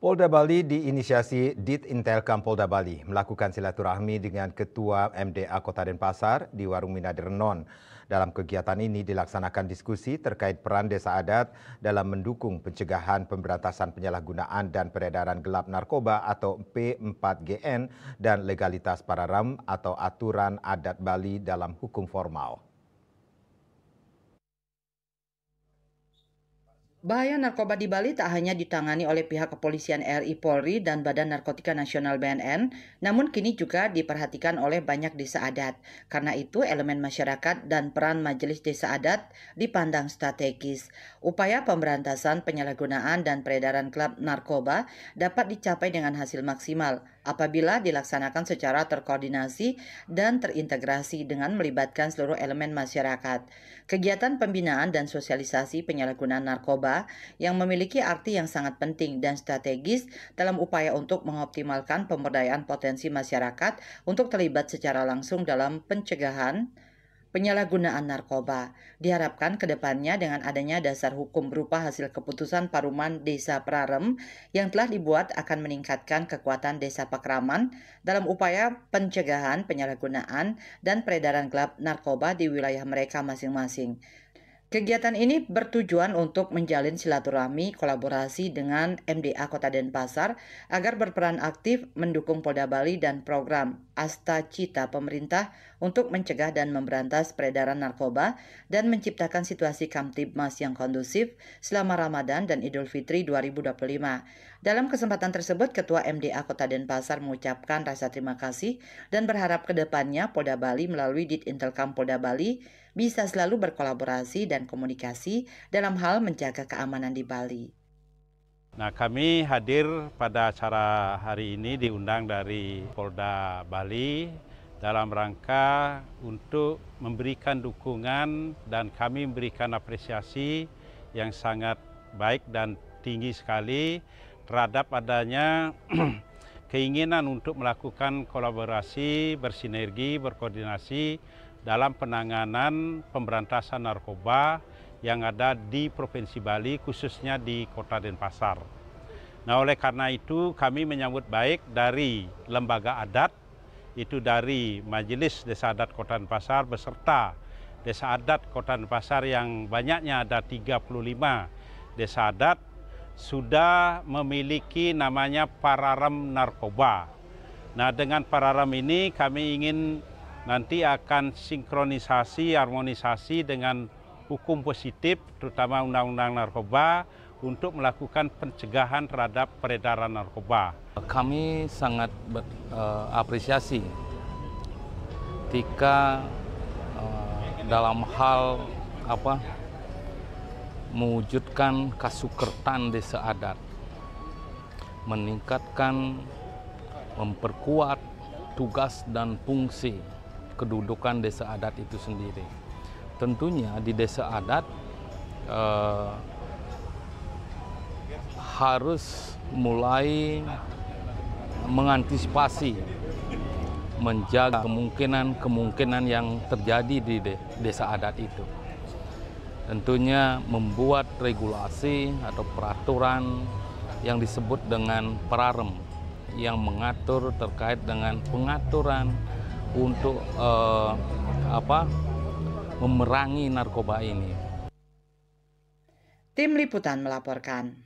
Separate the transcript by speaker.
Speaker 1: Polda Bali diinisiasi Ditintelkam Polda Bali melakukan silaturahmi dengan Ketua MDA Kota Denpasar di Warung Minadir Renon. Dalam kegiatan ini dilaksanakan diskusi terkait peran desa adat dalam mendukung pencegahan pemberantasan penyalahgunaan dan peredaran gelap narkoba atau P4GN dan legalitas pararem atau aturan adat Bali dalam hukum formal.
Speaker 2: Bahaya narkoba di Bali tak hanya ditangani oleh pihak kepolisian RI Polri dan Badan Narkotika Nasional BNN, namun kini juga diperhatikan oleh banyak desa adat. Karena itu, elemen masyarakat dan peran majelis desa adat dipandang strategis. Upaya pemberantasan penyalahgunaan dan peredaran gelap narkoba dapat dicapai dengan hasil maksimal apabila dilaksanakan secara terkoordinasi dan terintegrasi dengan melibatkan seluruh elemen masyarakat. Kegiatan pembinaan dan sosialisasi penyalahgunaan narkoba yang memiliki arti yang sangat penting dan strategis dalam upaya untuk mengoptimalkan pemberdayaan potensi masyarakat untuk terlibat secara langsung dalam pencegahan penyalahgunaan narkoba. Diharapkan ke depannya dengan adanya dasar hukum berupa hasil keputusan Paruman Desa Pararem yang telah dibuat akan meningkatkan kekuatan desa Pakraman dalam upaya pencegahan penyalahgunaan dan peredaran gelap narkoba di wilayah mereka masing-masing. Kegiatan ini bertujuan untuk menjalin silaturahmi kolaborasi dengan MDA Kota Denpasar agar berperan aktif mendukung Polda Bali dan program Asta Cita pemerintah untuk mencegah dan memberantas peredaran narkoba dan menciptakan situasi Kamtibmas yang kondusif selama Ramadan dan Idul Fitri 2025. Dalam kesempatan tersebut, Ketua MDA Kota Denpasar mengucapkan rasa terima kasih dan berharap ke depannya Polda Bali melalui Ditintelkam Polda Bali bisa selalu berkolaborasi dan komunikasi dalam hal menjaga keamanan di Bali.
Speaker 3: Nah, kami hadir pada acara hari ini diundang dari Polda Bali dalam rangka untuk memberikan dukungan dan kami memberikan apresiasi yang sangat baik dan tinggi sekali terhadap adanya keinginan untuk melakukan kolaborasi, bersinergi, berkoordinasi dalam penanganan pemberantasan narkoba yang ada di Provinsi Bali, khususnya di Kota Denpasar. Nah, oleh karena itu kami menyambut baik dari lembaga adat, itu dari Majelis Desa Adat Kota Denpasar beserta Desa Adat Kota Denpasar yang banyaknya ada 35 desa adat, sudah memiliki namanya pararem narkoba. Nah, dengan pararem ini kami ingin nanti akan sinkronisasi, harmonisasi dengan hukum positif, terutama undang-undang narkoba, untuk melakukan pencegahan terhadap peredaran narkoba.
Speaker 4: Kami sangat apresiasi ketika dalam hal mewujudkan kasukertan desa adat, meningkatkan, memperkuat tugas dan fungsi kedudukan desa adat itu sendiri. Tentunya di desa adat harus mulai mengantisipasi, menjaga kemungkinan yang terjadi di desa adat itu. Tentunya membuat regulasi atau peraturan yang disebut dengan pararem yang mengatur terkait dengan pengaturan untuk memerangi narkoba ini.
Speaker 2: Tim Liputan melaporkan.